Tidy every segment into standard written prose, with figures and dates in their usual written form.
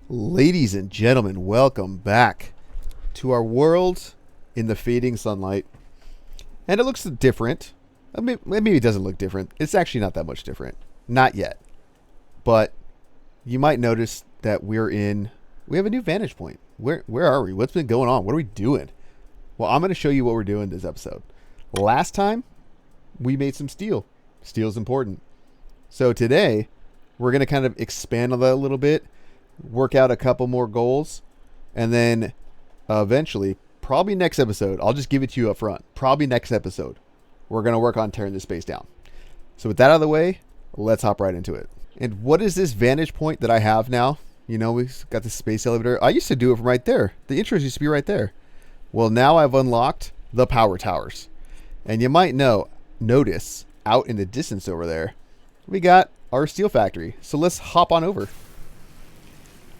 Ladies and gentlemen, welcome back to our world in the fading sunlight. And it looks different. I mean, maybe it doesn't look different. It's actually not that much different. Not yet. But you might notice that we have a new vantage point. Where are we? What's been going on? What are we doing? Well, I'm going to show you what we're doing this episode. Last time, we made some steel. Steel's important. So today, we're going to kind of expand on that a little bit, work out a couple more goals, and then eventually, probably next episode, I'll just give it to you up front, probably next episode, we're going to work on tearing this space down. So with that out of the way, let's hop right into it. And what is this vantage point that I have now? You know, we've got the space elevator. I used to do it from right there. The intros used to be right there. Well, now I've unlocked the power towers. And you might notice out in the distance over there, we got our steel factory. So let's hop on over.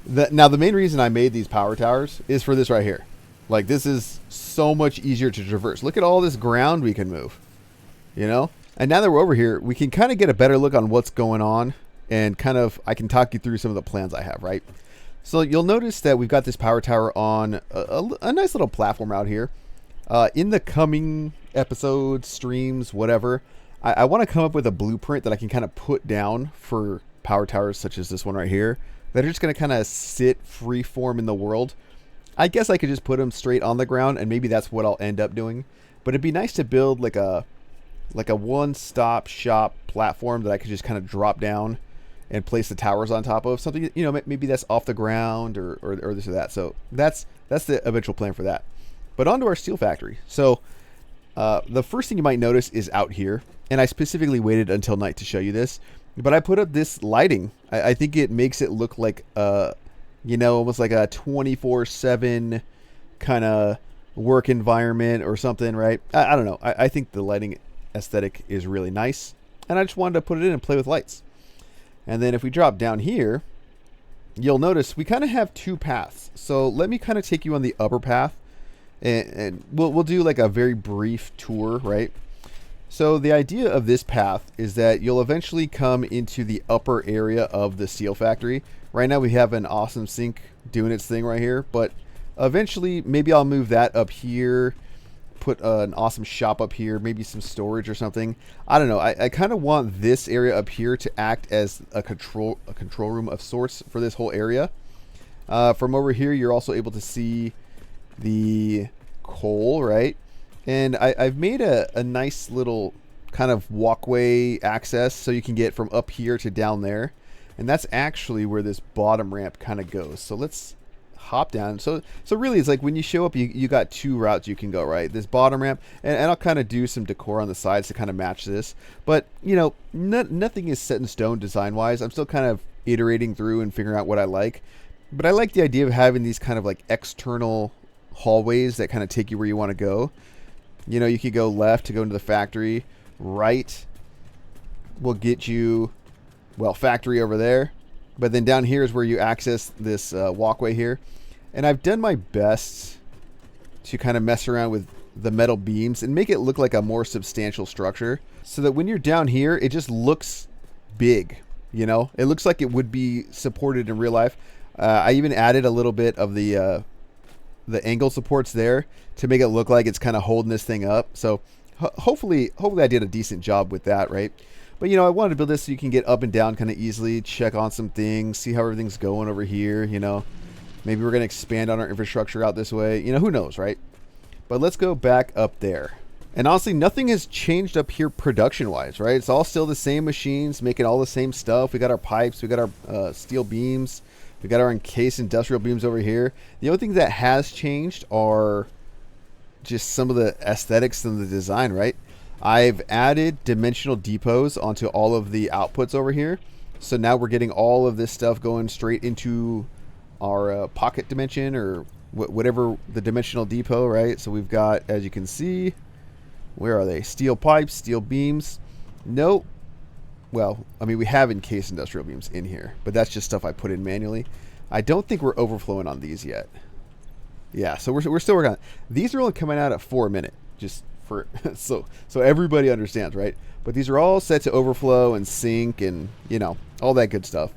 Now, the main reason I made these power towers is for this right here. Like, this is so much easier to traverse. Look at all this ground we can move, you know? And now that we're over here, we can kind of get a better look on what's going on. And kind of, I can talk you through some of the plans I have, right? So you'll notice that we've got this power tower on a nice little platform out here. In the coming episodes, streams, whatever, I want to come up with a blueprint that I can kind of put down for power towers such as this one right here, that are just going to kind of sit free form in the world. I guess I could just put them straight on the ground, and maybe that's what I'll end up doing. But it'd be nice to build like a one-stop shop platform that I could just kind of drop down and place the towers on top of. Something, you know, maybe that's off the ground or this or that. So that's the eventual plan for that. But on to our steel factory. So the first thing you might notice is out here, and I specifically waited until night to show you this. But I put up this lighting. I think it makes it look like, you know, almost like a 24/7 kind of work environment or something, right? I don't know. I think the lighting aesthetic is really nice, and I just wanted to put it in and play with lights. And then if we drop down here, you'll notice we kind of have two paths. So let me kind of take you on the upper path, and we'll do like a very brief tour, right? So the idea of this path is that you'll eventually come into the upper area of the steel factory. Right now we have an awesome sink doing its thing right here, but eventually maybe I'll move that up here, put an awesome shop up here, maybe some storage or something. I don't know. I kind of want this area up here to act as a control room of sorts for this whole area. From over here, you're also able to see the coal, right? And I've made a nice little kind of walkway access so you can get from up here to down there. And that's actually where this bottom ramp kind of goes. So let's hop down. So really it's like when you show up, you got two routes you can go, right? This bottom ramp, and I'll kind of do some decor on the sides to kind of match this. But, you know, nothing is set in stone design-wise. I'm still kind of iterating through and figuring out what I like. But I like the idea of having these kind of like external hallways that kind of take you where you want to go. You know, you could go left to go into the factory. Right will get you, well, factory over there. But then down here is where you access this walkway here. And I've done my best to kind of mess around with the metal beams and make it look like a more substantial structure, so that when you're down here, it just looks big. You know, it looks like it would be supported in real life. I even added a little bit of the angle supports there to make it look like it's kind of holding this thing up. So hopefully I did a decent job with that, right? But, you know, I wanted to build this so you can get up and down kind of easily, check on some things, see how everything's going over here, you know. Maybe we're going to expand on our infrastructure out this way. You know, who knows, right? But let's go back up there. And honestly, nothing has changed up here production-wise, right? It's all still the same machines making all the same stuff. We got our pipes. We got our steel beams. We got our encased industrial beams over here. The only thing that has changed are just some of the aesthetics and the design, right? I've added dimensional depots onto all of the outputs over here. So now we're getting all of this stuff going straight into our pocket dimension, or whatever the dimensional depot, right? So we've got, as you can see, where are they? Steel pipes, steel beams. No. Well, I mean, we have encased industrial beams in here, but that's just stuff I put in manually. I don't think we're overflowing on these yet. Yeah, so we're still working on it. These are only coming out at 4 a minute, just for so everybody understands, right? But these are all set to overflow and sink and, you know, all that good stuff.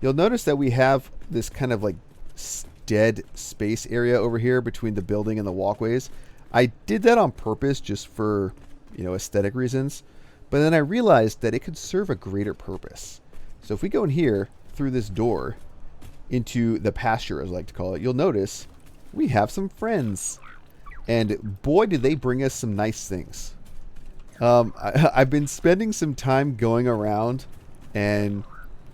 You'll notice that we have this kind of like dead space area over here between the building and the walkways. I did that on purpose just for, aesthetic reasons. But then I realized that it could serve a greater purpose. So if we go in here through this door into the pasture, as I like to call it, you'll notice we have some friends. And boy, did they bring us some nice things. I've been spending some time going around and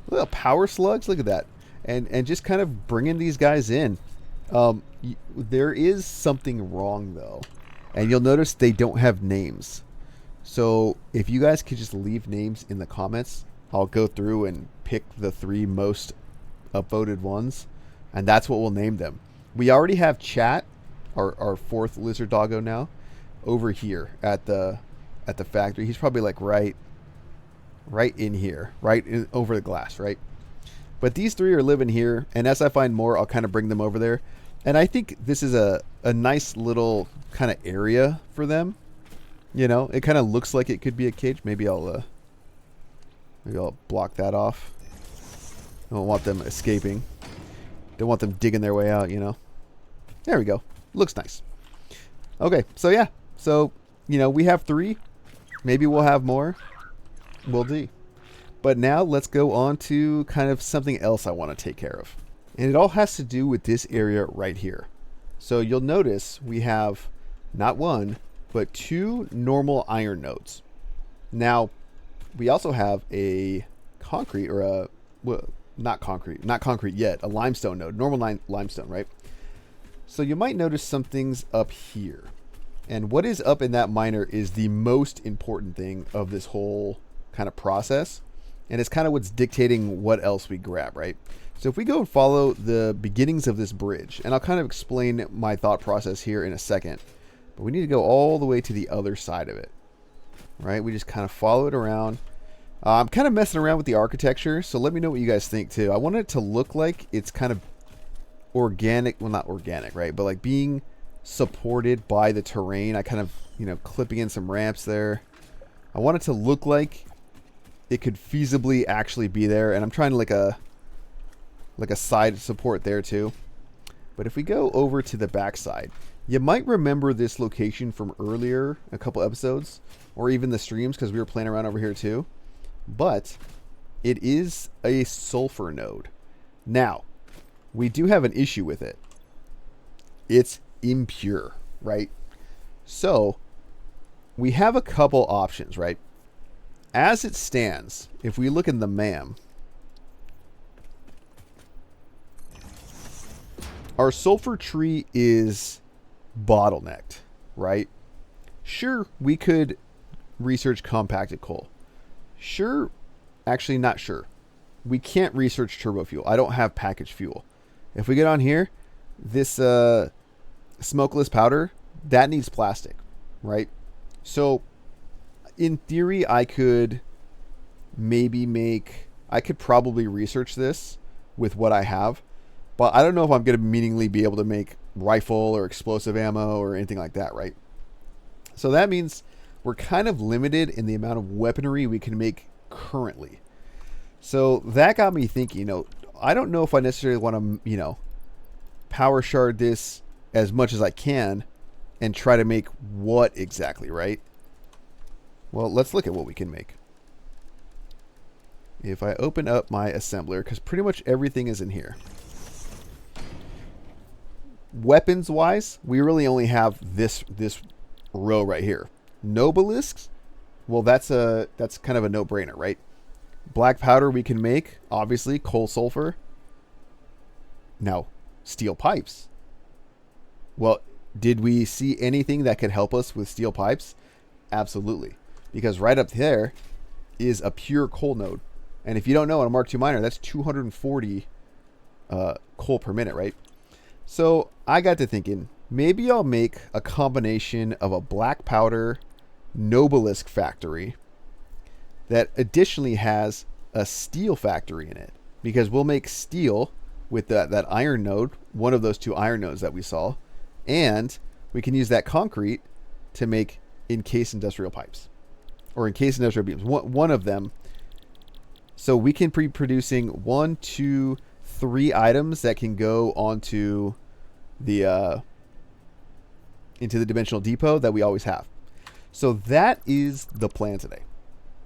look, power slugs, look at that. And just kind of bringing these guys in. There is something wrong, though. And you'll notice they don't have names. So if you guys could just leave names in the comments, I'll go through and pick the 3 most upvoted ones. And that's what we'll name them. We already have Chat, our 4th lizard doggo now, over here at the factory. He's probably like right in here, over the glass, right? But these 3 are living here, and as I find more, I'll kind of bring them over there. And I think this is a nice little kind of area for them. It kind of looks like it could be a cage. Maybe I'll block that off. I don't want them escaping. Don't want them digging their way out, There we go. Looks nice. Okay, so yeah. So, we have 3. Maybe we'll have more. We'll see. But now let's go on to kind of something else I want to take care of. And it all has to do with this area right here. So you'll notice we have not 1, but 2 normal iron nodes. Now, we also have a concrete or a, well, not concrete yet, a limestone node, normal limestone, right? So you might notice some things up here. And what is up in that miner is the most important thing of this whole kind of process. And it's kind of what's dictating what else we grab, right? So if we go and follow the beginnings of this bridge, and I'll kind of explain my thought process here in a second, but we need to go all the way to the other side of it, right? We just kind of follow it around. I'm kind of messing around with the architecture, so let me know what you guys think too. I want it to look like it's kind of organic, well, not organic, right? But like being supported by the terrain. I kind of, clipping in some ramps there. I want it to look like it could feasibly actually be there, and I'm trying to like a side support there too. But if we go over to the back side, you might remember this location from earlier, a couple episodes, or even the streams, because we were playing around over here too. But it is a sulfur node. Now, we do have an issue with it. It's impure, right? So we have a couple options, right? As it stands, if we look in the MAM, our sulfur tree is bottlenecked, right? Sure, we could research compacted coal. Sure, actually not sure. We can't research turbo fuel. I don't have packaged fuel. If we get on here, this smokeless powder, that needs plastic, right? So in theory, I could probably research this with what I have, but I don't know if I'm going to meaningfully be able to make rifle or explosive ammo or anything like that, right? So that means we're kind of limited in the amount of weaponry we can make currently. So that got me thinking, I don't know if I necessarily want to, power shard this as much as I can and try to make what exactly, right? Well, let's look at what we can make. If I open up my assembler, because pretty much everything is in here. Weapons wise, we really only have this row right here. Nobelisks, well, that's kind of a no-brainer, right? Black powder we can make, obviously, coal sulfur. Now, steel pipes. Well, did we see anything that could help us with steel pipes? Absolutely. Because right up there is a pure coal node. And if you don't know, on a Mark II miner, that's 240 coal per minute, right? So I got to thinking, maybe I'll make a combination of a black powder Nobelisk factory that additionally has a steel factory in it. Because we'll make steel with that iron node, one of those 2 iron nodes that we saw. And we can use that concrete to make encased industrial pipes. Or encased industrial beams. One of them. So we can be producing 1, 2, 3 items that can go onto the into the dimensional depot that we always have. So that is the plan today.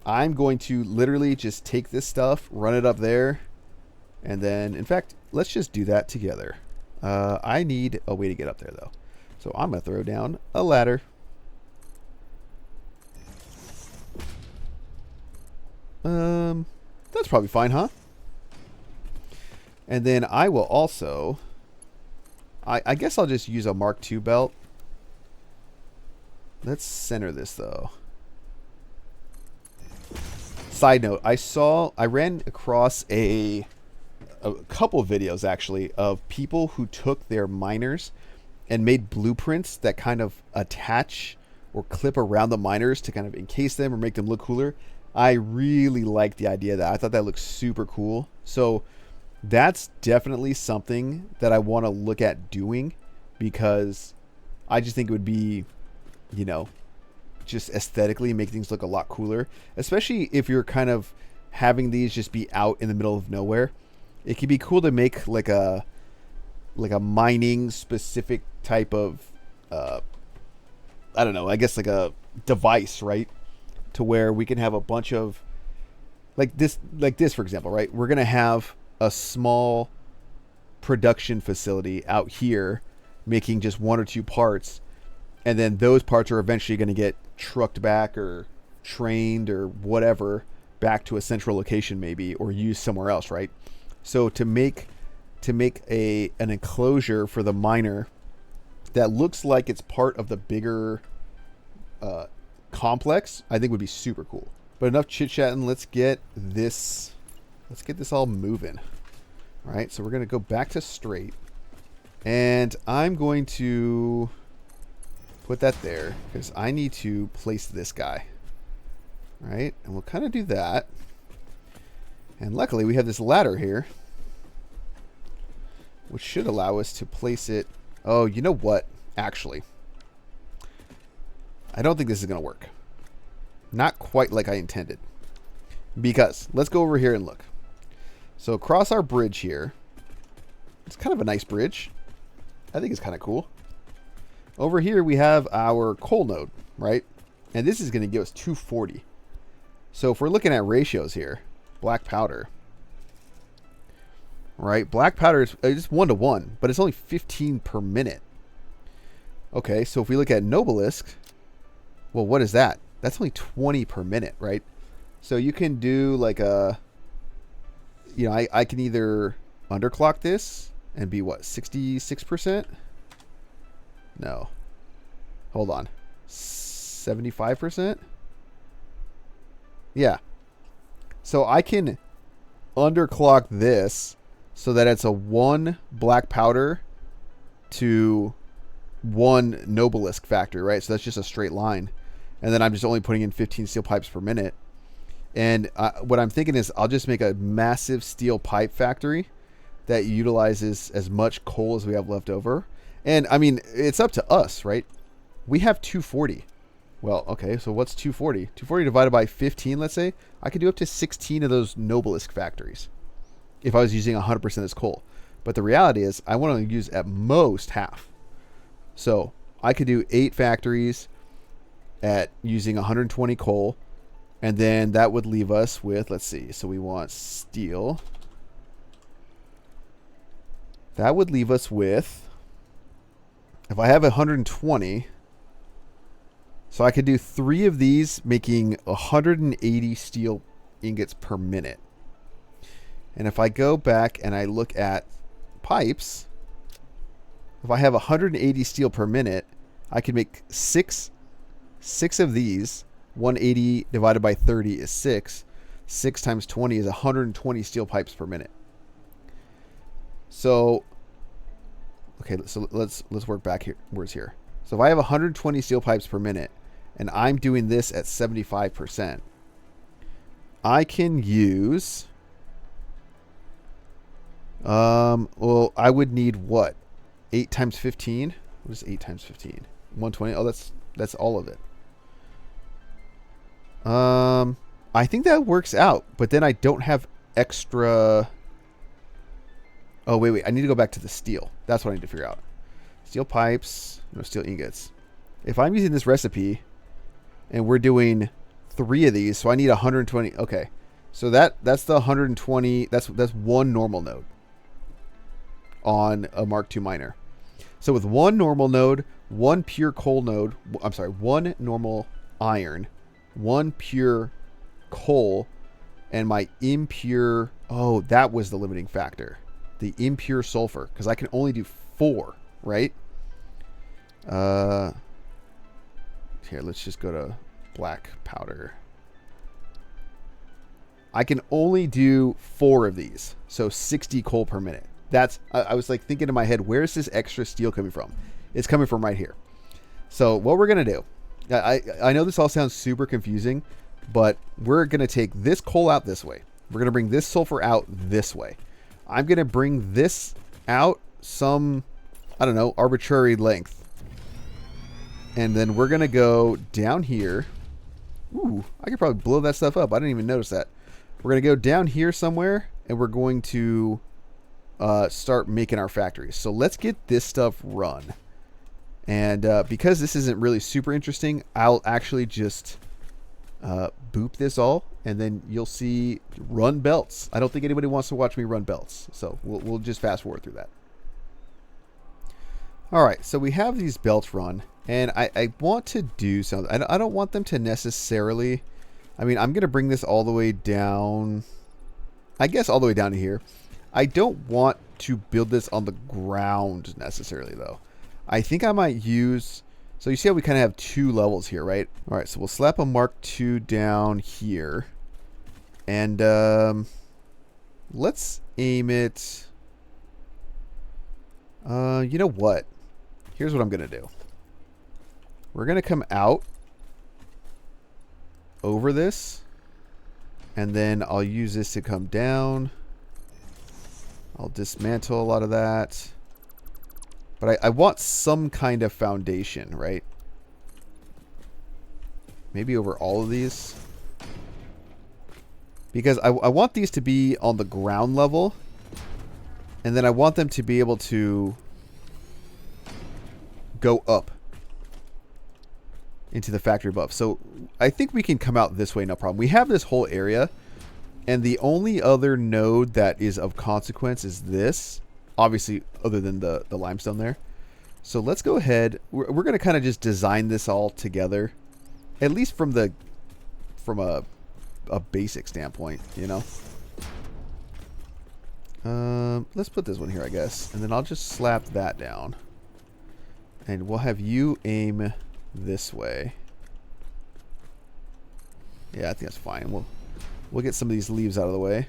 I'm going to literally just take this stuff, run it up there, and then, in fact, let's just do that together. I need a way to get up there, though. So I'm going to throw down a ladder. That's probably fine, huh? And then I will also... I guess I'll just use a Mark II belt. Let's center this, though. Side note, I ran across a couple of videos, actually, of people who took their miners and made blueprints that kind of attach or clip around the miners to kind of encase them or make them look cooler. I really like the idea of that. I thought that looked super cool. So that's definitely something that I want to look at doing, because I just think it would be, you know, just aesthetically make things look a lot cooler, especially if you're kind of having these just be out in the middle of nowhere. It could be cool to make like a mining specific type of I don't know, I guess like a device, right? To where we can have a bunch of like this for example, right? We're going to have a small production facility out here making just 1 or 2 parts, and then those parts are eventually going to get trucked back or trained or whatever back to a central location maybe, or used somewhere else, right? So to make an enclosure for the miner that looks like it's part of the bigger complex, I think would be super cool. But enough chit-chatting, let's get this all moving. All right, so we're going to go back to straight, and I'm going to put that there because I need to place this guy. All right, and we'll kind of do that. And luckily we have this ladder here, which should allow us to place it. Oh, you know what? Actually, I don't think this is going to work. Not quite like I intended. Because let's go over here and look. So across our bridge here, it's kind of a nice bridge. I think it's kind of cool. Over here we have our coal node, right? And this is going to give us 240. So if we're looking at ratios here, black powder, right? Black powder is just 1-to-1, but it's only 15 per minute. Okay, so if we look at Nobelisk, well, what is that? That's only 20 per minute, right? So you can do like a, you know, I can either underclock this and be what, 66%? No. Hold on. 75%? Yeah. So I can underclock this so that it's a 1 black powder to 1 Nobelisk factory, right? So that's just a straight line. And then I'm just only putting in 15 steel pipes per minute. And what I'm thinking is I'll just make a massive steel pipe factory that utilizes as much coal as we have left over. And I mean, it's up to us, right? We have 240. Well, okay, so what's 240? 240 divided by 15, let's say. I could do up to 16 of those Nobelisk factories if I was using 100% of this coal. But the reality is I want to use at most half. So I could do 8 factories at using 120 coal. And then that would leave us with, let's see, so we want steel. That would leave us with, if I have 120, so I could do 3 of these, making 180 steel ingots per minute. And if I go back and I look at pipes, if I have 180 steel per minute, I can make 6 of these. 180 divided by 30 is 6. 6 times 20 is 120 steel pipes per minute. So, okay, so let's work back here. Where's here? So if I have 120 steel pipes per minute, and I'm doing this at 75%, I can use. Well, I would need what? 8 times 15. What is 8 times 15? 120. Oh, that's all of it. I think that works out, but then I don't have extra. Oh, wait. I need to go back to the steel. That's what I need to figure out. Steel pipes. No, steel ingots. If I'm using this recipe and we're doing 3 of these, so I need 120. Okay. So that's the 120. That's one normal node on a Mark II miner. So with one normal node, one pure coal node, I'm sorry, one normal iron, one pure coal, and my impure, oh, that was the limiting factor. The impure sulfur, because I can only do 4, right? Here, let's just go to black powder. I can only do 4 of these, so 60 coal per minute. That's, I was like thinking in my head, where's this extra steel coming from? It's coming from right here. So what we're going to do, I know this all sounds super confusing, but we're going to take this coal out this way. We're going to bring this sulfur out this way. I'm going to bring this out some, I don't know, arbitrary length. And then we're going to go down here. Ooh, I could probably blow that stuff up. I didn't even notice that. We're going to go down here somewhere, and we're going to start making our factories. So let's get this stuff run. And because this isn't really super interesting, I'll actually just boop this all, and then you'll see run belts. I don't think anybody wants to watch me run belts, so we'll just fast forward through that. All right, so we have these belts run, and I want to do something. I don't want them to necessarily, I mean, I'm going to bring this all the way down, I guess all the way down to here. I don't want to build this on the ground necessarily, though. I think I might use, so you see how we kind of have 2 levels here, right? All right, so we'll slap a Mark II down here. And let's aim it. You know what? Here's what I'm going to do. We're going to come out over this. And then I'll use this to come down. I'll dismantle a lot of that. But I want some kind of foundation, right? Maybe over all of these. Because I want these to be on the ground level. And then I want them to be able to go up into the factory above. So I think we can come out this way, no problem. We have this whole area. And the only other node that is of consequence is this. Obviously, other than the limestone there. So let's go ahead. We're going to kind of just design this all together. At least from a basic standpoint, you know. Let's put this one here, I guess. And then I'll just slap that down. And we'll have you aim this way. Yeah, I think that's fine. We'll get some of these leaves out of the way.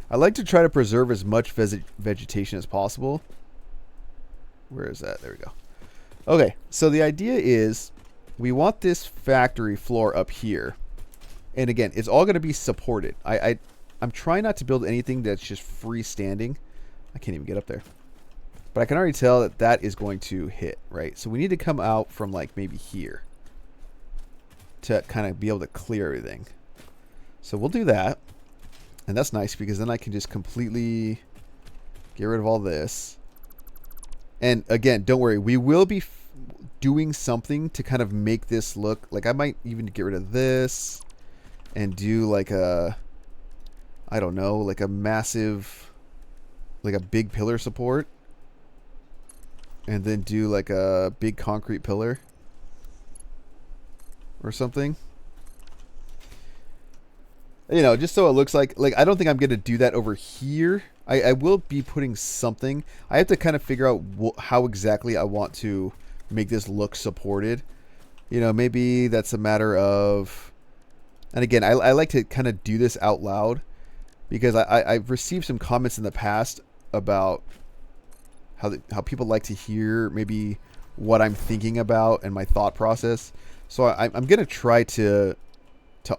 I like to try to preserve as much vegetation as possible. Where is that? There we go. Okay, so the idea is we want this factory floor up here. And again, it's all going to be supported. I'm trying not to build anything that's just freestanding. I can't even get up there. But I can already tell that that is going to hit, right? So we need to come out from like maybe here to kind of be able to clear everything. So we'll do that. And that's nice because then I can just completely get rid of all this. And again, don't worry. We will be doing something to kind of make this look like I might even get rid of this and do like a, I don't know, like a massive, like a big pillar support. And then do like a big concrete pillar or something. You know, just so it looks like I don't think I'm going to do that over here. I will be putting something. I have to kind of figure out how exactly I want to make this look supported. You know, maybe that's a matter of, and again, I like to kind of do this out loud because I've received some comments in the past about how people like to hear maybe what I'm thinking about and my thought process. So I'm going to try to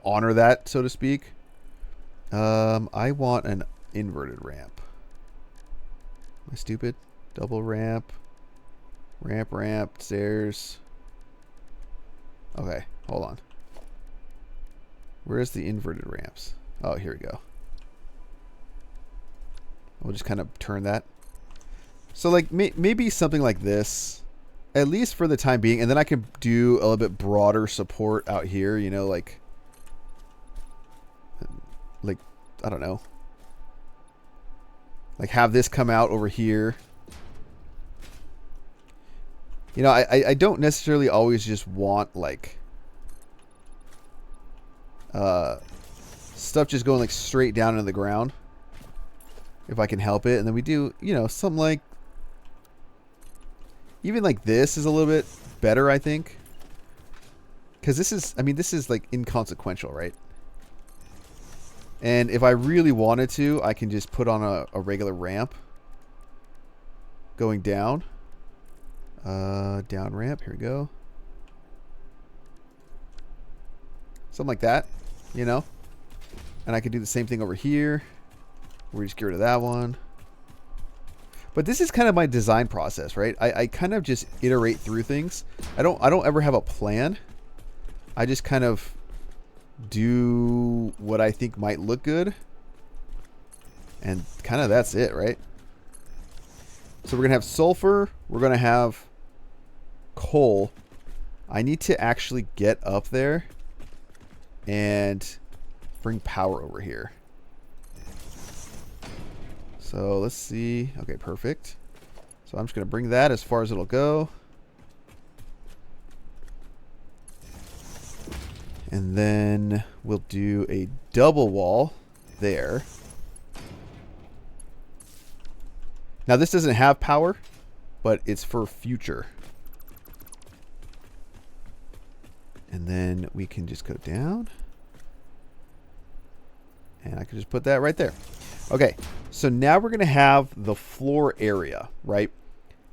honor that, so to speak. I want an inverted ramp. Am I stupid? Double ramp. Ramp, stairs. Okay, hold on. Where's the inverted ramps? Oh, here we go. We'll just kind of turn that. So like maybe something like this, at least for the time being. And then I can do a little bit broader support out here, you know, like, I don't know. Like have this come out over here. You know, I don't necessarily always just want like stuff just going like straight down into the ground. If I can help it. And then we do, you know, something like, even like this is a little bit better, I think. Because this is, I mean, this is like inconsequential, right? And if I really wanted to, I can just put on a regular ramp going down. Down ramp, here we go. Something like that, you know? And I could do the same thing over here. We just get rid of that one. But this is kind of my design process, right? I kind of just iterate through things. I don't ever have a plan. I just kind of do what I think might look good. And kind of that's it, right? So we're going to have sulfur. We're going to have coal. I need to actually get up there and bring power over here. So let's see. Okay, perfect. So I'm just going to bring that as far as it'll go. And then we'll do a double wall there. Now this doesn't have power, but it's for future. And then we can just go down. And I can just put that right there. Okay, so now we're going to have the floor area, right?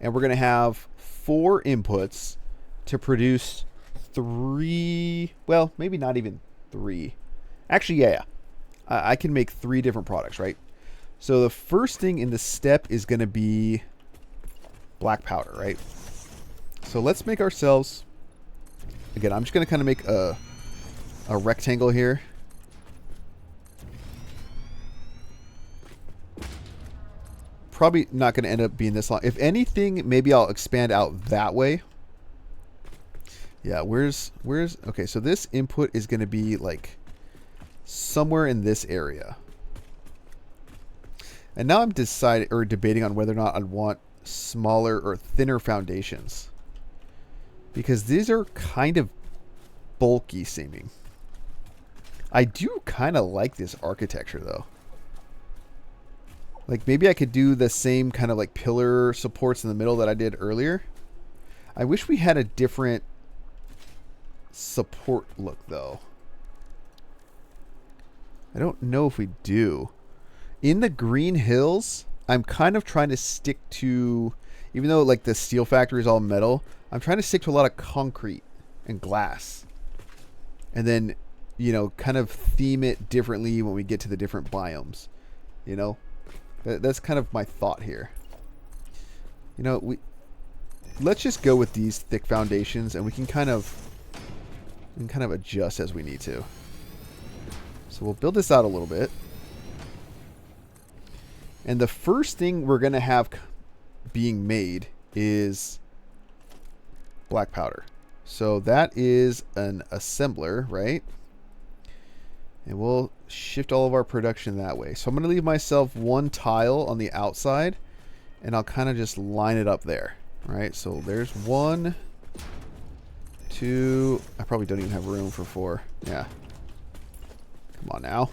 And we're going to have 4 inputs to produce 3, well, maybe not even 3. Actually, yeah. I can make 3 different products, right? So the first thing in the step is going to be black powder, right? So let's make ourselves, again, I'm just going to kind of make a rectangle here. Probably not going to end up being this long. If anything, maybe I'll expand out that way. Yeah, where's okay, so this input is going to be like somewhere in this area. And now I'm debating on whether or not I'd want smaller or thinner foundations. Because these are kind of bulky seeming. I do kind of like this architecture though. Like maybe I could do the same kind of like pillar supports in the middle that I did earlier. I wish we had a different support look though. I don't know if we do. In the Green Hills, I'm kind of trying to stick to, even though like the steel factory is all metal, I'm trying to stick to a lot of concrete and glass. And then, you know, kind of theme it differently when we get to the different biomes. You know? That's kind of my thought here. You know, let's just go with these thick foundations, and we can kind of adjust as we need to. So we'll build this out a little bit. And the first thing we're going to have being made is black powder. So that is an assembler, right? And we'll shift all of our production that way. So I'm going to leave myself 1 tile on the outside, and I'll kind of just line it up there. Right? So there's 1, 2. I probably don't even have room for 4. Yeah. Come on now.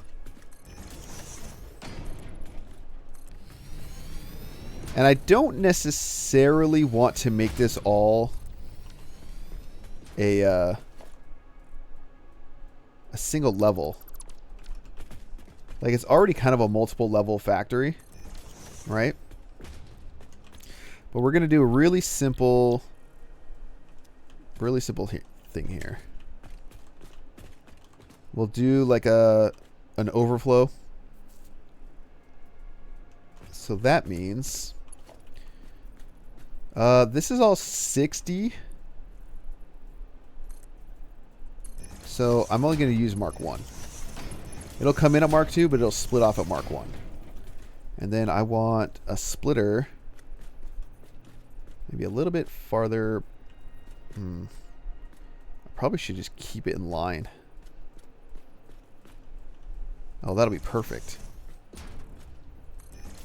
And I don't necessarily want to make this all a single level. Like it's already kind of a multiple level factory, right? But we're going to do a really simple thing here. We'll do like an overflow. So that means this is all 60. So I'm only going to use Mark 1. It'll come in at Mark 2, but it'll split off at Mark 1. And then I want a splitter maybe a little bit farther. I probably should just keep it in line. Oh, that'll be perfect.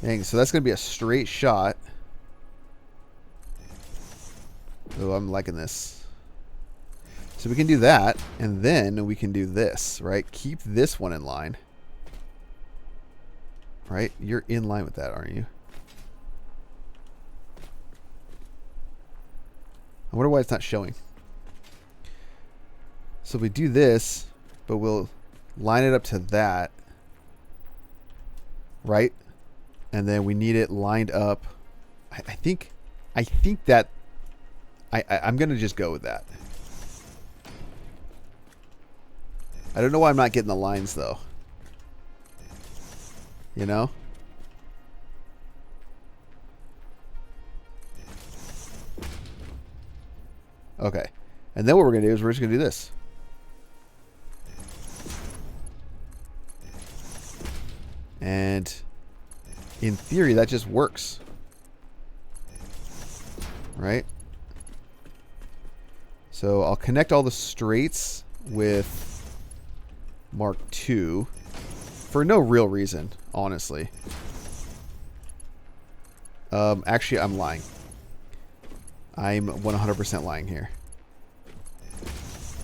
Dang, so that's going to be a straight shot. Oh, I'm liking this. So we can do that, and then we can do this, right? Keep this one in line. Right? You're in line with that, aren't you? I wonder why it's not showing. So we do this, but we'll line it up to that. Right? And then we need it lined up. I think that I'm going to just go with that. I don't know why I'm not getting the lines, though. You know? Okay. And then what we're going to do is we're just going to do this. And in theory, that just works. Right? So I'll connect all the straights with Mark II for no real reason, honestly. Actually, I'm lying. I'm 100% lying here.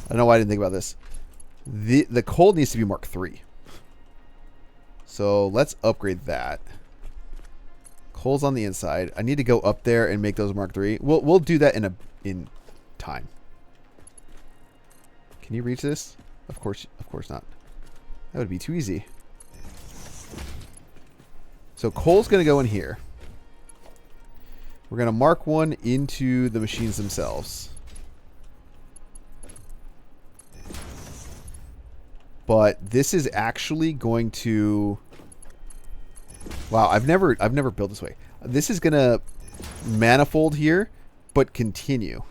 I don't know why I didn't think about this. The cold needs to be Mark III. So let's upgrade that. Coal's on the inside. I need to go up there and make those Mark III. We'll do that in time. Can you reach this? Of course not. That would be too easy. So coal's going to go in here. We're going to mark one into the machines themselves. But this is actually going to... Wow, I've never built this way. This is going to manifold here, but continue.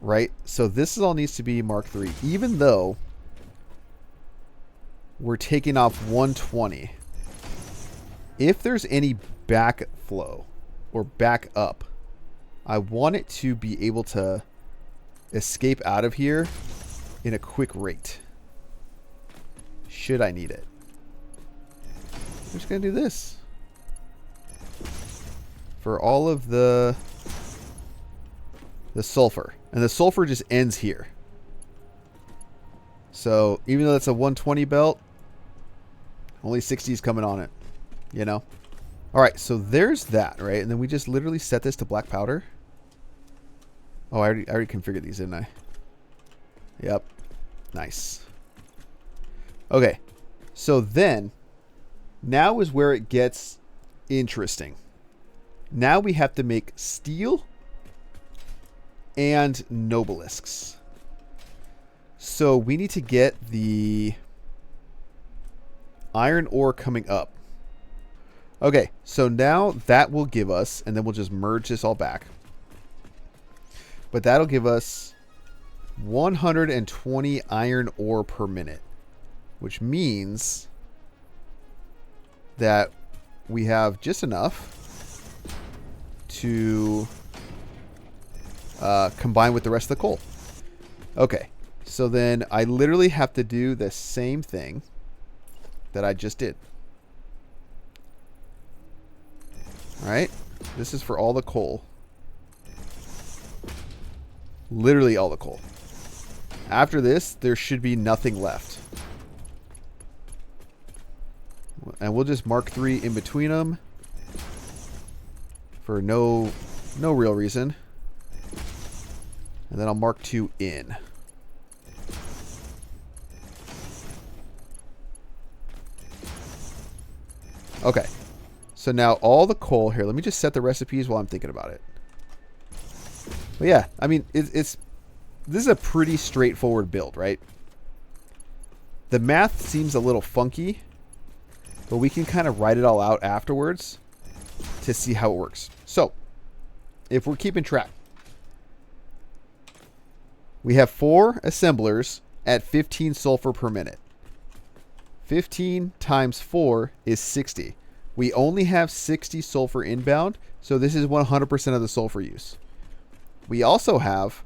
Right? So this all needs to be Mark III, even though we're taking off 120. If there's any backflow or back up, I want it to be able to escape out of here in a quick rate. Should I need it? I'm just going to do this. For all of the sulfur. And the sulfur just ends here. So even though that's a 120 belt, only 60 is coming on it. You know? Alright, so there's that, right? And then we just literally set this to black powder. Oh, I already configured these, didn't I? Yep. Nice. Okay. So then, now is where it gets interesting. Now we have to make steel and nobelisks. So we need to get the iron ore coming up. Okay, so now that will give us, and then we'll just merge this all back. But that'll give us 120 iron ore per minute, which means that we have just enough to combine with the rest of the coal. Okay, so then I literally have to do the same thing that I just did. All right, this is for all the coal. Literally all the coal. After this, there should be nothing left. And we'll just mark 3 in between them for no real reason. And then I'll mark 2 in. Okay. So now all the coal here, let me just set the recipes while I'm thinking about it. But yeah, I mean, this is a pretty straightforward build, right? The math seems a little funky, but we can kind of write it all out afterwards to see how it works. So, if we're keeping track, we have 4 assemblers at 15 sulfur per minute. 15 times 4 is 60. We only have 60 sulfur inbound, so this is 100% of the sulfur use. We also have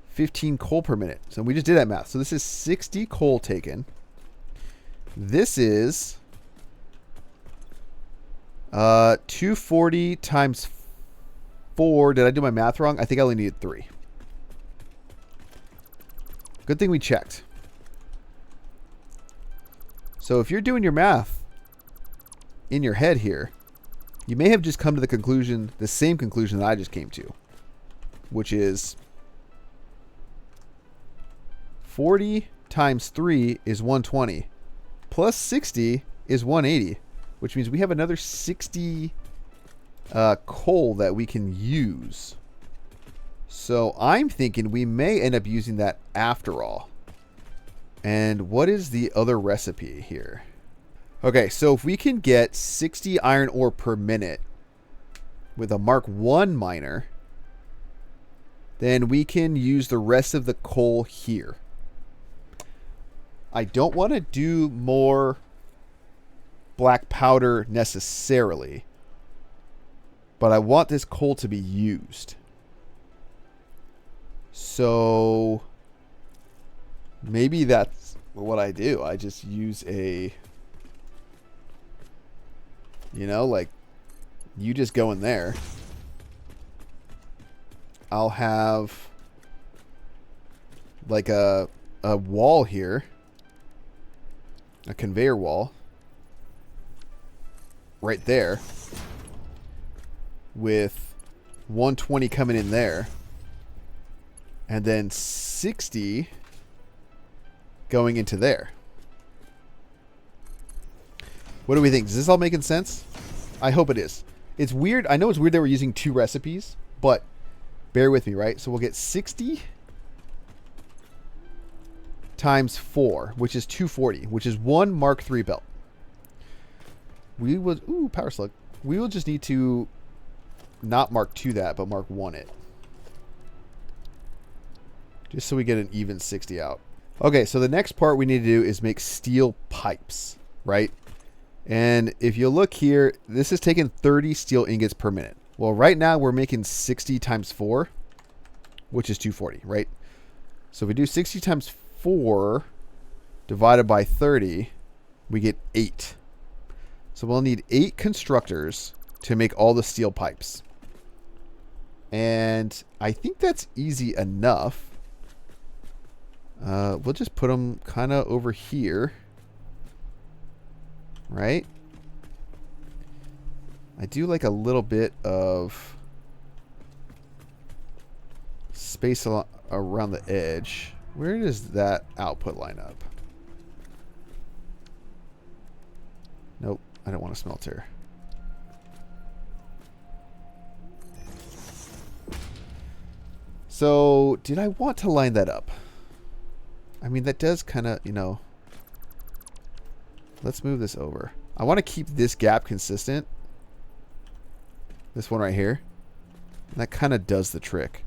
15 coal per minute. So we just did that math. So this is 60 coal taken. This is 240 times 4. Did I do my math wrong? I think I only needed 3. Good thing we checked. So if you're doing your math in your head here, you may have just come to the conclusion, the same conclusion that I just came to, which is 40 times 3 is 120, plus 60 is 180, which means we have another 60 coal that we can use. So I'm thinking we may end up using that after all. And what is the other recipe here? Okay, so if we can get 60 iron ore per minute with a Mark 1 miner, then we can use the rest of the coal here. I don't want to do more black powder necessarily, but I want this coal to be used. So maybe that's what I do. I just use a, you know, like, you just go in there. I'll have like a wall here, a conveyor wall right there with 120 coming in there, and then 60 going into there. What do we think? Is this all making sense? I hope it is. It's weird. I know it's weird that we're using 2 recipes, but bear with me, right? So we'll get 60 times 4, which is 240, which is 1 Mark 3 belt. We will, power slug. We will just need to not Mark 2 that, but Mark 1 it. Just so we get an even 60 out. Okay, so the next part we need to do is make steel pipes, right? And if you look here, this is taking 30 steel ingots per minute. Well, right now we're making 60 times 4, which is 240, right? So if we do 60 times 4 divided by 30, we get 8. So we'll need 8 constructors to make all the steel pipes. And I think that's easy enough. We'll just put them kind of over here, right? I do like a little bit of space around the edge. Where does that output line up? Nope, I don't want a smelter. So, did I want to line that up? I mean, that does kind of, you know... Let's move this over. I want to keep this gap consistent. This one right here. And that kind of does the trick.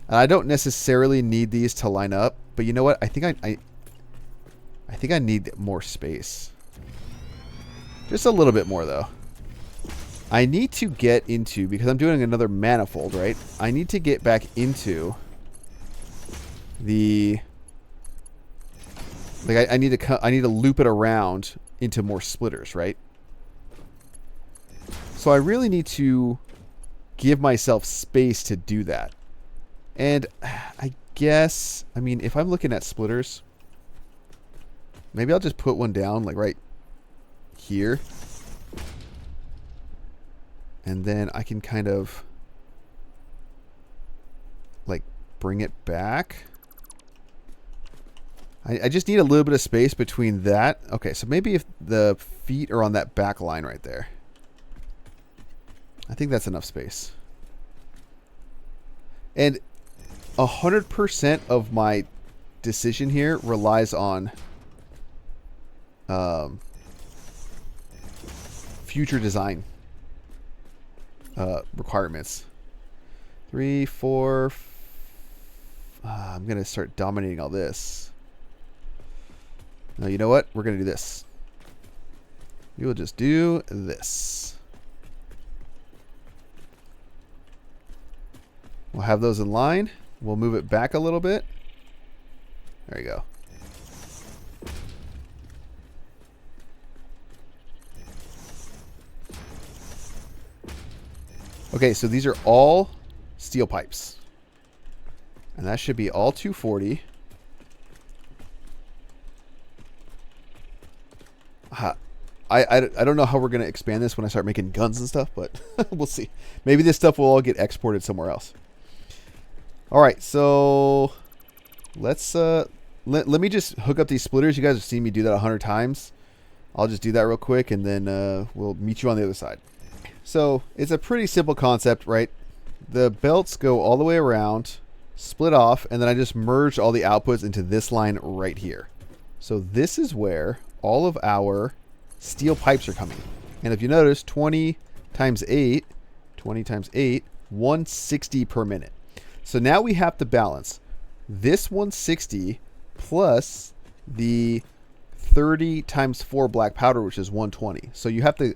And I don't necessarily need these to line up, but you know what? I think I think I need more space. Just a little bit more, though. I need to get into, because I'm doing another manifold, right? I need to get back into the... Like, I need to loop it around into more splitters, right? So I really need to give myself space to do that. And I guess, I mean, if I'm looking at splitters, maybe I'll just put one down, like, right here. And then I can kind of, like, bring it back. I just need a little bit of space between that. Okay, so maybe if the feet are on that back line right there. I think that's enough space. And 100% of my decision here relies on future design requirements. 3, 4. I'm going to start dominating all this. No, you know what? We're going to do this. We will just do this. We'll have those in line. We'll move it back a little bit. There you go. Okay, so these are all steel pipes. And that should be all 240. I don't know how we're going to expand this when I start making guns and stuff, but we'll see. Maybe this stuff will all get exported somewhere else. All right, so let's let me just hook up these splitters. You guys have seen me do that 100 times. I'll just do that real quick, and then we'll meet you on the other side. So it's a pretty simple concept, right? The belts go all the way around, split off, and then I just merged all the outputs into this line right here. So this is where all of our steel pipes are coming. And if you notice, 20 times 8, 160 per minute. So now we have to balance this 160 plus the 30 times 4 black powder, which is 120. So you have to,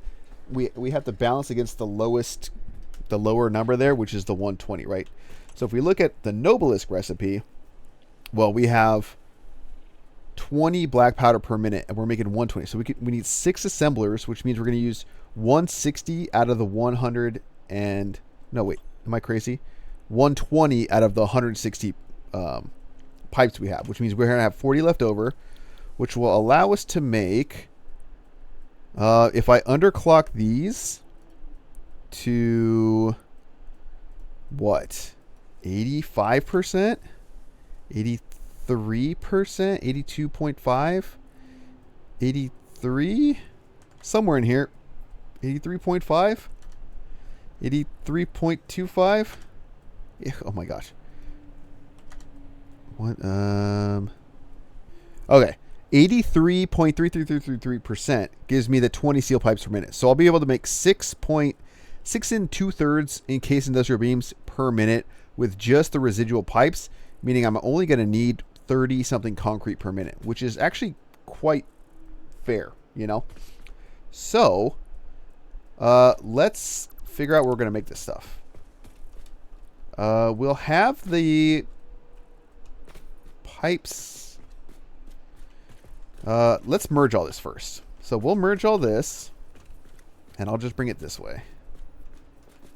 we have to balance against the lower number there, which is the 120, right? So if we look at the Noblisk recipe, well, we have 20 black powder per minute, and we're making 120. So we need 6 assemblers, which means we're going to use 160 out of the 100 and no, wait, am I crazy? 120 out of the 160 pipes we have, which means we're going to have 40 left over, which will allow us to make, if I underclock these to what, 85%, 83%, 82.5, 83, somewhere in here, 83.5, 83.25. Oh my gosh. What? Okay. 83.33333% gives me the 20 steel pipes per minute. So I'll be able to make 6 and 2/3 encased industrial beams per minute with just the residual pipes, meaning I'm only going to need 30 something concrete per minute, which is actually quite fair, you know? So let's figure out where we're going to make this stuff. We'll have the pipes. Let's merge all this first. So we'll merge all this, and I'll just bring it this way.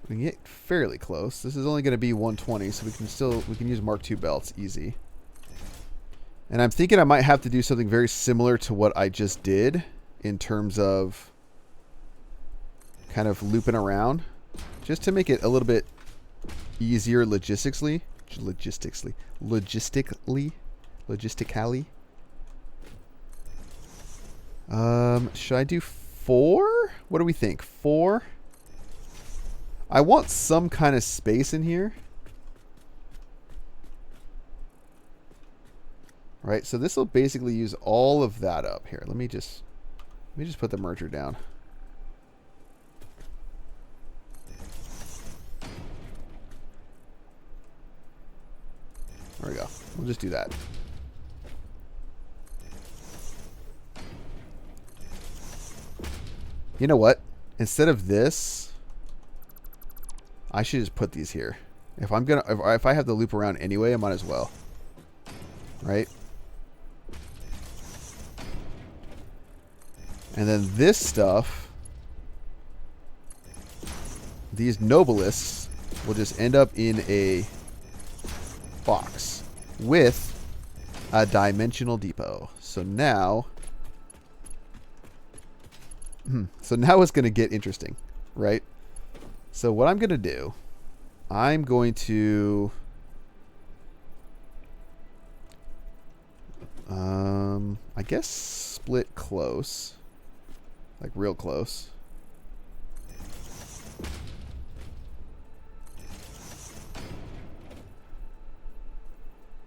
We can get fairly close. This is only going to be 120, so we can use Mark II belts easy. And I'm thinking I might have to do something very similar to what I just did in terms of kind of looping around, just to make it a little bit easier logistically. Should I do 4? What do we think? 4? I want some kind of space in here. Right, so this will basically use all of that up here. Let me just put the merger down. There we go. We'll just do that. You know what? Instead of this, I should just put these here. If I have to loop around anyway, I might as well. Right? And then this stuff, these Nobilisks will just end up in a box with a dimensional depot. So now it's going to get interesting, right? So what I'm going to do, I'm going to I guess split close, like real close.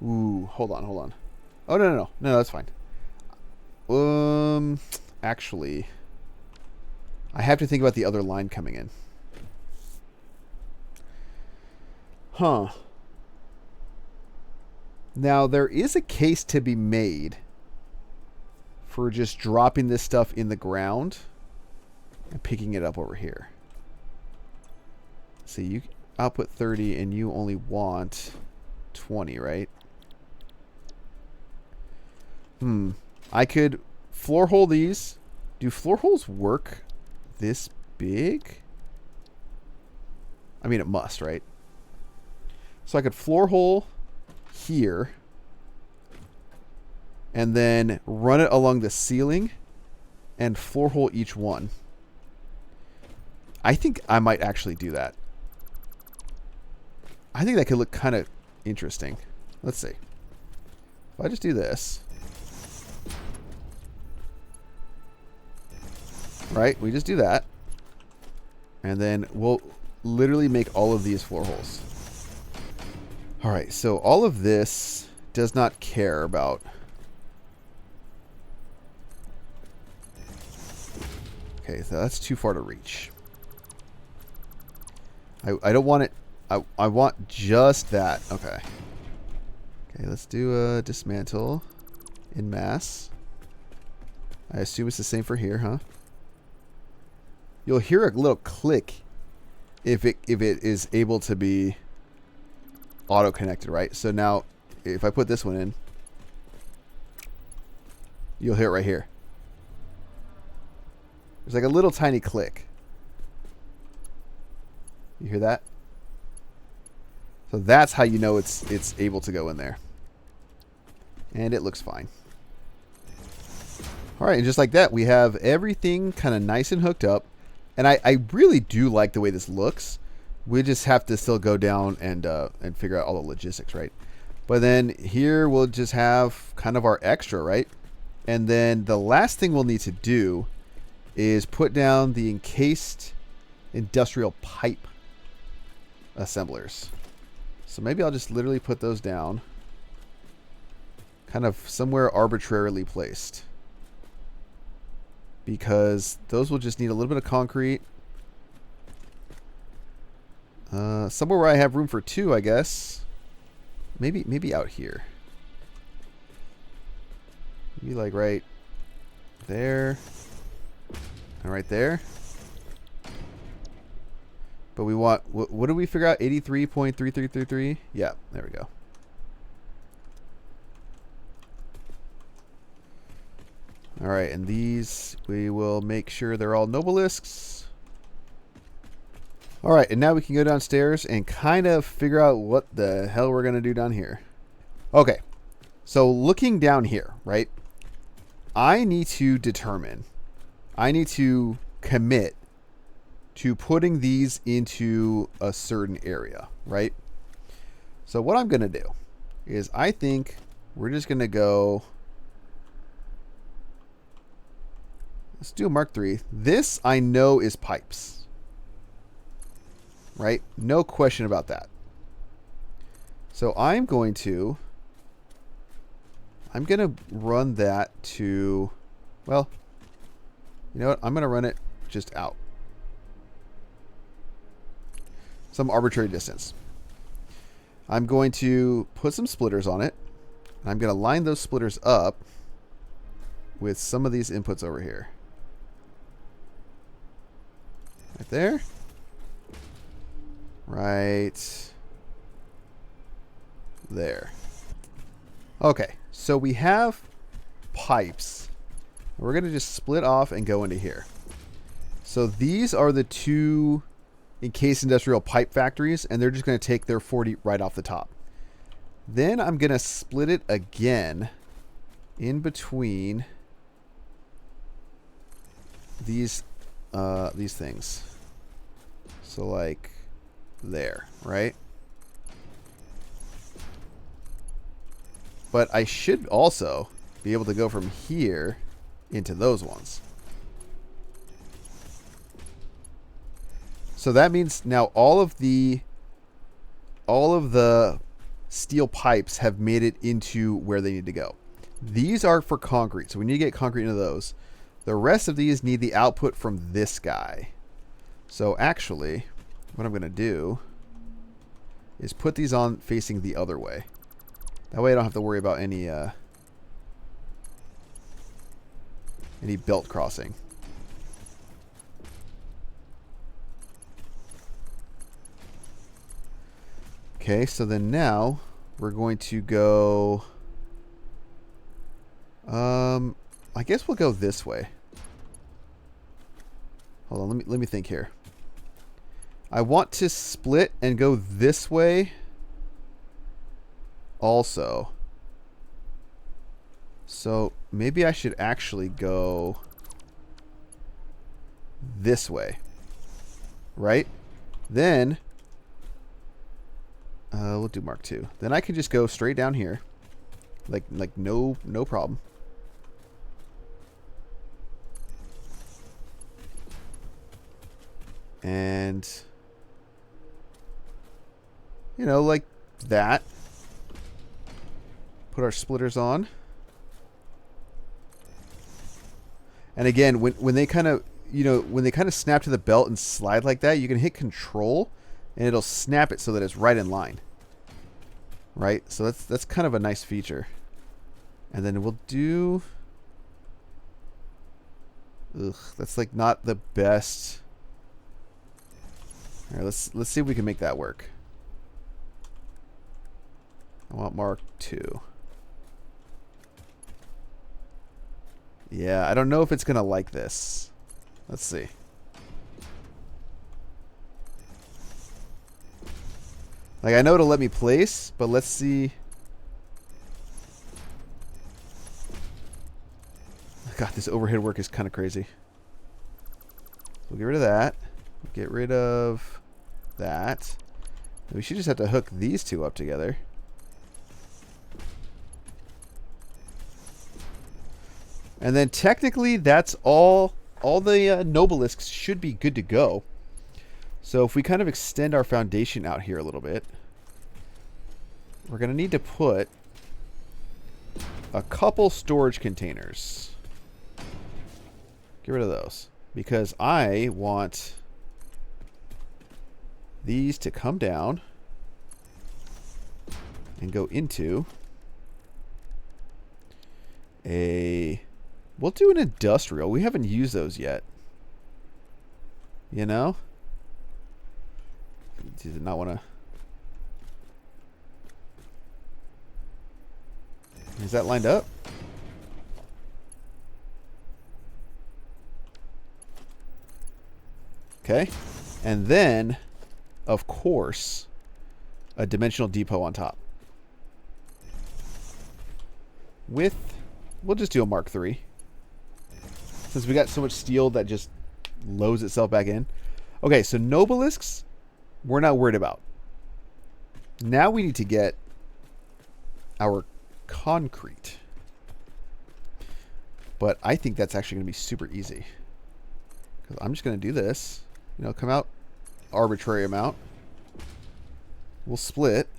Ooh, hold on. Oh, no, that's fine. Actually, I have to think about the other line coming in. Huh. Now, there is a case to be made for just dropping this stuff in the ground and picking it up over here. See, you output 30 and you only want 20, right? I could floor hole these. Do floor holes work this big? I mean, it must, right? So I could floor hole here and then run it along the ceiling and floor hole each one. I think I might actually do that. I think that could look kind of interesting. Let's see. If I just do this. Right? We just do that. And then we'll literally make all of these floor holes. Alright, so all of this does not care about... Okay, so that's too far to reach. I don't want it... I want just that. Okay. Okay, let's do a dismantle in mass. I assume it's the same for here, huh? You'll hear a little click if it is able to be auto-connected, right? So now, if I put this one in, you'll hear it right here. There's like a little tiny click. You hear that? So that's how you know it's able to go in there. And it looks fine. All right, and just like that, we have everything kind of nice and hooked up. And I really do like the way this looks. We just have to still go down and figure out all the logistics, right? But then here we'll just have kind of our extra, right? And then the last thing we'll need to do is put down the encased industrial pipe assemblers. So maybe I'll just literally put those down. Kind of somewhere arbitrarily placed. Because those will just need a little bit of concrete. Somewhere where I have room for two, I guess. Maybe out here. Maybe like right there. And right there. But we want, what did we figure out? 83.3333? Yeah, there we go. All right, and these, we will make sure they're all nobelisks. All right, and now we can go downstairs and kind of figure out what the hell we're going to do down here. Okay, so looking down here, right, I need to commit to putting these into a certain area, right? So what I'm going to do is I think we're just going to go... Let's do a Mark III. This I know is pipes. Right? No question about that. So I'm going to run that to, well, you know what? I'm going to run it just out. Some arbitrary distance. I'm going to put some splitters on it. I'm going to line those splitters up with some of these inputs over here. Right there. Right there. Okay, so we have pipes. We're going to just split off and go into here. So these are the two encased industrial pipe factories, and they're just going to take their 40 right off the top. Then I'm going to split it again in between these things. So like there, right? But I should also be able to go from here into those ones. So that means now all of the steel pipes have made it into where they need to go. These are for concrete, so we need to get concrete into those. The rest of these need the output from this guy. So actually, what I'm going to do is put these on facing the other way. That way I don't have to worry about any belt crossing. Okay, so then now we're going to go... I guess we'll go this way. Hold on, let me think here. I want to split and go this way also. So maybe I should actually go this way. Right? Then we'll do Mark II. Then I can just go straight down here. Like no problem. And you know, like that. Put our splitters on. And again, when they kind of, you know, when they kind of snap to the belt and slide like that, you can hit control and it'll snap it so that it's right in line. Right? So that's kind of a nice feature. And then we'll do... Ugh, that's like not the best. All right, let's see if we can make that work. I want Mark II. Yeah, I don't know if it's going to like this. Let's see. Like, I know it'll let me place, but let's see. God, this overhead work is kind of crazy. We'll get rid of that. Get rid of that. We should just have to hook these two up together. And then technically that's all the Nobelisks should be good to go. So if we kind of extend our foundation out here a little bit, we're going to need to put a couple storage containers. Get rid of those. Because I want these to come down and go into a... We'll do an industrial. We haven't used those yet. You know? Did not want to... Is that lined up? Okay. And then, of course, a dimensional depot on top. With... We'll just do a Mark III. Since we got so much steel that just loads itself back in. Okay, so Nobelisks, we're not worried about. Now we need to get our concrete. But I think that's actually going to be super easy. Because I'm just going to do this. You know, come out arbitrary amount. We'll split.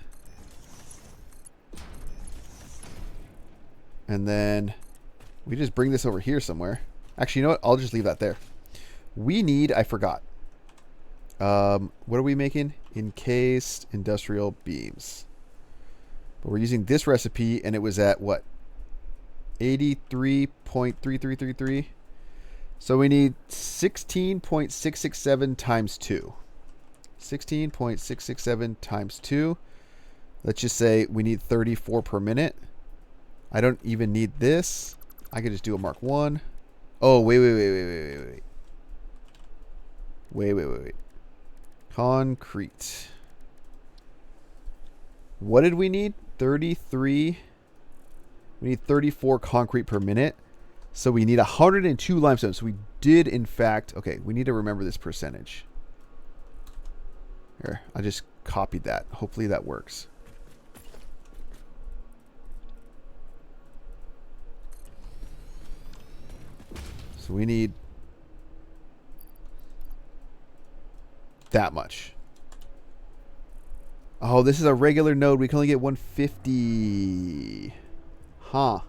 And then we just bring this over here somewhere. Actually, you know what? I'll just leave that there. We need, I forgot. What are we making? Encased industrial beams. But we're using this recipe, and it was at what? 83.3333. So we need 16.667 times 2. 16.667 times 2. Let's just say we need 34 per minute. I don't even need this. I could just do a Mark 1. Oh, wait. Wait. Concrete. What did we need? 33. We need 34 concrete per minute. So we need 102 limestone. So we did, in fact... Okay, we need to remember this percentage. Here, I just copied that. Hopefully that works. So we need that much. Oh, this is a regular node. We can only get 150. Huh.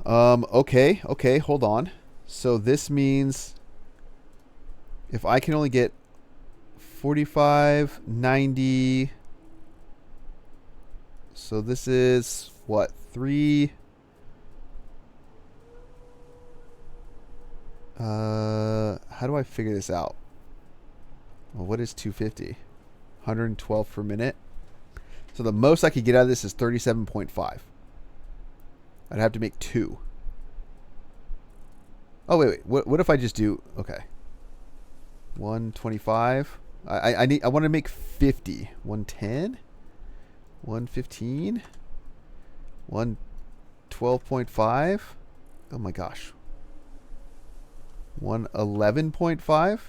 Okay, hold on. So this means if I can only get 45, 90. So this is what? 3. How do I figure this out? Well, what is 250? 112 per minute. So the most I could get out of this is 37.5. I'd have to make 2. Oh, wait. What if I just do... Okay. 125. I want to make 50. 110? 115? 112.5? Oh my gosh. 111.5?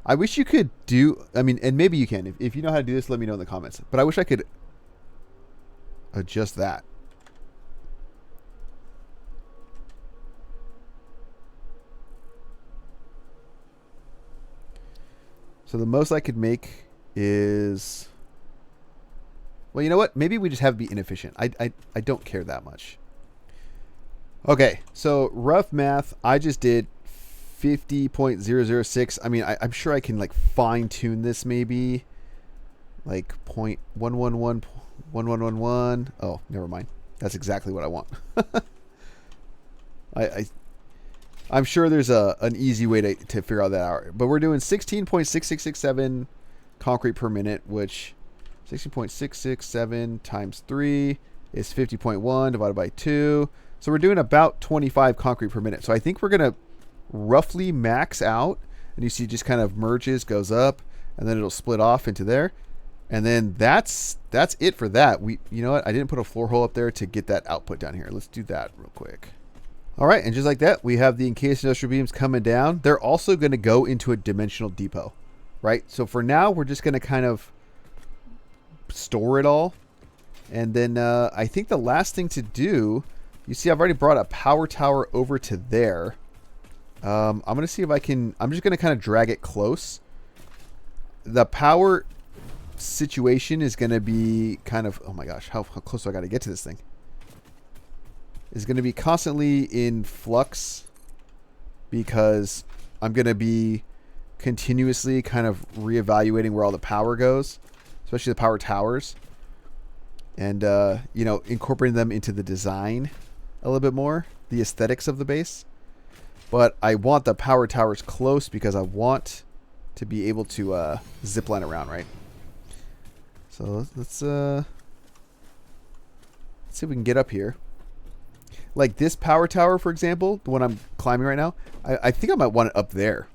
I wish you could do... I mean, and maybe you can. If you know how to do this, let me know in the comments. But I wish I could adjust that. So the most I could make is... Well, you know what? Maybe we just have to be inefficient. I don't care that much. Okay, so rough math. I just did 50.006. I mean, I'm sure I can like fine tune this maybe. Like 0.111. Oh, never mind. That's exactly what I want. I'm sure there's an easy way to figure out that out. But we're doing 16.6667 concrete per minute, which 16.667 times 3 is 50.1 divided by 2. So we're doing about 25 concrete per minute. So I think we're going to roughly max out. And you see it just kind of merges, goes up, and then it'll split off into there. And then that's it for that. You know what? I didn't put a floor hole up there to get that output down here. Let's do that real quick. All right, and just like that, we have the encased industrial beams coming down. They're also going to go into a dimensional depot, right? So for now, we're just going to kind of store it all. And then I think the last thing to do, you see I've already brought a power tower over to there. I'm going to see if I can, I'm just going to kind of drag it close. The power situation is going to be kind of, oh my gosh, how close do I got to get to this thing? Is going to be constantly in flux because I'm going to be continuously kind of reevaluating where all the power goes, especially the power towers, and you know, incorporating them into the design a little bit more, the aesthetics of the base. But I want the power towers close because I want to be able to zip line around, right? So let's see if we can get up here. Like this power tower, for example, the one I'm climbing right now, I think I might want it up there.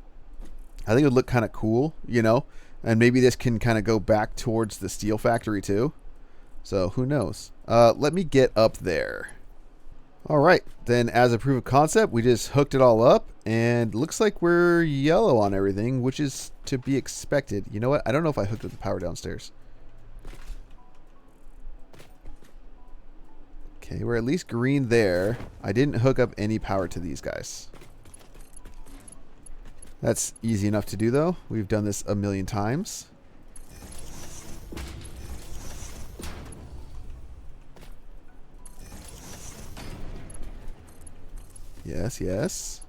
I think it would look kind of cool, you know? And maybe this can kind of go back towards the steel factory too. So who knows? Let me get up there. All right. Then as a proof of concept, we just hooked it all up. And looks like we're yellow on everything, which is to be expected. You know what? I don't know if I hooked up the power downstairs. Okay, we're at least green there. I didn't hook up any power to these guys. That's easy enough to do, though. We've done this a million times. Yes, yes.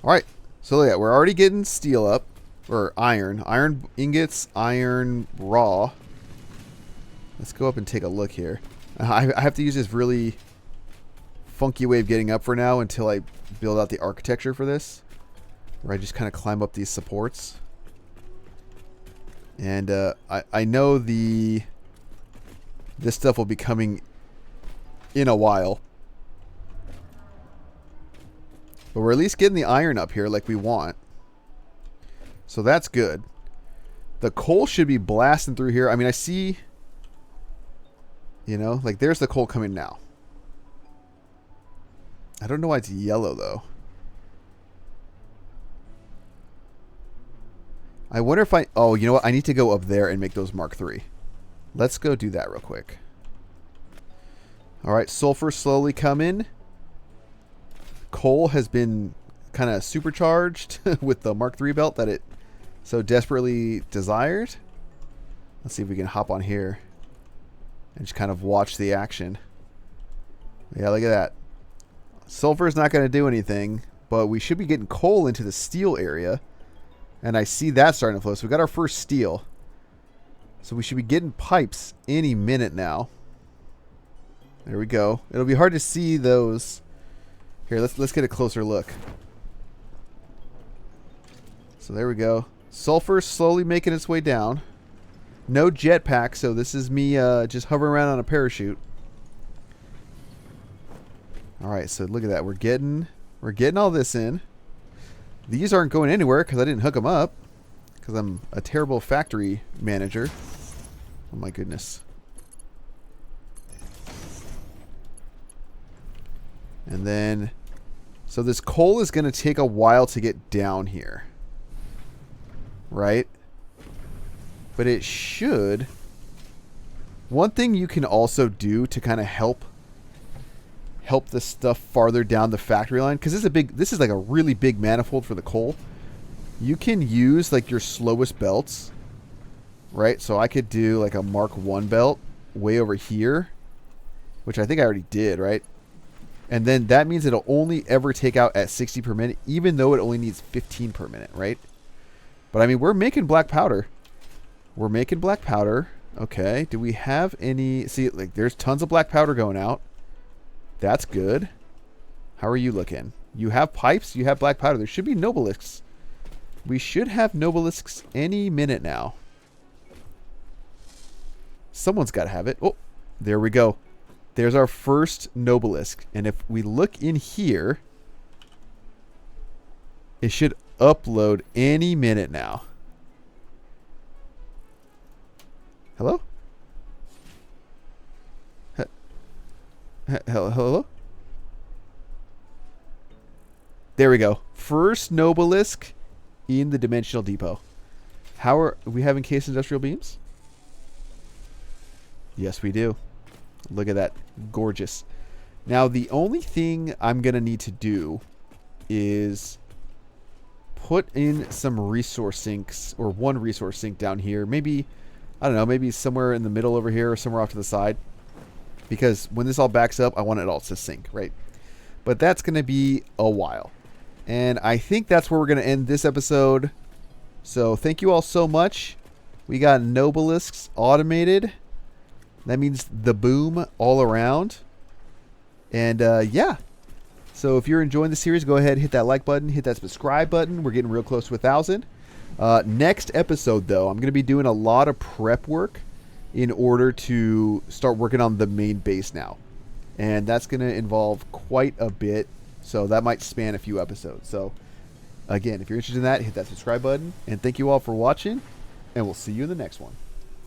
All right. So, yeah, we're already getting steel up. Or iron. Iron ingots, iron raw. Let's go up and take a look here. I have to use this really funky way of getting up for now until I build out the architecture for this, where I just kind of climb up these supports. And I know this stuff will be coming in a while. But we're at least getting the iron up here like we want. So that's good. The coal should be blasting through here. I mean, I see... You know, like there's the coal coming now. I don't know why it's yellow though. I wonder if oh, you know what? I need to go up there and make those Mark III. Let's go do that real quick. All right, sulfur slowly coming. Coal has been kind of supercharged with the Mark III belt that it so desperately desired. Let's see if we can hop on here and just kind of watch the action. Yeah, look at that. Sulfur is not going to do anything, but we should be getting coal into the steel area. And I see that starting to flow. So we got our first steel. So we should be getting pipes any minute now. There we go. It'll be hard to see those. Here, let's get a closer look. So there we go. Sulfur slowly making its way down. No jetpack, so this is me just hovering around on a parachute. All right, so look at that. We're getting all this in. These aren't going anywhere because I didn't hook them up because I'm a terrible factory manager. Oh my goodness. And then, so this coal is going to take a while to get down here. Right? But it should. One thing you can also do to kind of help this stuff farther down the factory line, because this is like a really big manifold for the coal. You can use like your slowest belts. Right? So I could do like a Mark 1 belt way over here, which I think I already did, right? And then that means it'll only ever take out at 60 per minute, even though it only needs 15 per minute, right? But I mean, we're making black powder. We're making black powder. Okay. Do we have any... See, like, there's tons of black powder going out. That's good. How are you looking? You have pipes. You have black powder. There should be nobelisks. We should have nobelisks any minute now. Someone's got to have it. Oh, there we go. There's our first nobelisk. And if we look in here, it should upload any minute now. Hello? Hello? There we go. First nobelisk in the dimensional depot. How are we having case industrial beams? Yes, we do. Look at that. Gorgeous. Now, the only thing I'm going to need to do is put in some resource sinks, or one resource sink down here. Maybe, I don't know, maybe somewhere in the middle over here or somewhere off to the side. Because when this all backs up, I want it all to sink, right? But that's going to be a while. And I think that's where we're going to end this episode. So thank you all so much. We got nobelisks automated. That means the boom all around. And yeah. So if you're enjoying the series, go ahead, hit that like button, hit that subscribe button. We're getting real close to 1,000. Next episode, though, I'm going to be doing a lot of prep work in order to start working on the main base now. And that's going to involve quite a bit. So that might span a few episodes. So again, if you're interested in that, hit that subscribe button. And thank you all for watching. And we'll see you in the next one.